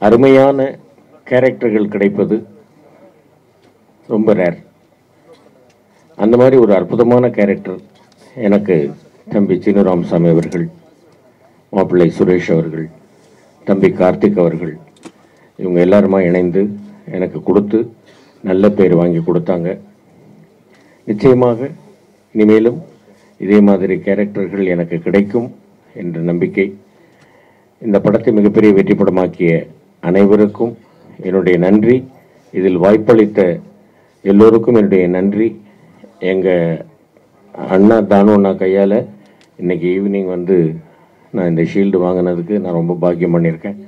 அருமையான கேரக்டர்கள் கிடைப்பது ரொம்ப ரேர். அந்த மாதிரி ஒரு அற்புதமான கேரக்டர் எனக்கு தம்பி சின்னு ராமசாமி அவர்கள், மாப்பிள்ளை சுரேஷ் அவர்கள், தம்பி கார்த்திக் அவர்கள், இவங்க எல்லாருமா இணைந்து எனக்கு கொடுத்து நல்ல பேர் வாங்கி கொடுத்தாங்க. நிச்சயமாக இனிமேலும் இதே மாதிரி கேரக்டர்கள் எனக்கு கிடைக்கும் என்ற நம்பிக்கை. இந்த படத்தை மிகப்பெரிய வெற்றி படமாக்கிய அனைவருக்கும் என்னுடைய நன்றி. இதில் வாய்ப்பளித்த எல்லோருக்கும் என்னுடைய நன்றி. எங்கள் அண்ணா தானு அண்ணா கையால் இன்றைக்கி ஈவினிங் வந்து நான் இந்த ஷீல்டு வாங்கினதுக்கு நான் ரொம்ப பாக்கியம் பண்ணியிருக்கேன்.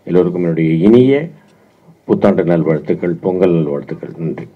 எல்லோருக்கும் என்னுடைய இனிய புத்தாண்டு நல்வாழ்த்துக்கள், பொங்கல் நல்வாழ்த்துக்கள். நன்றி.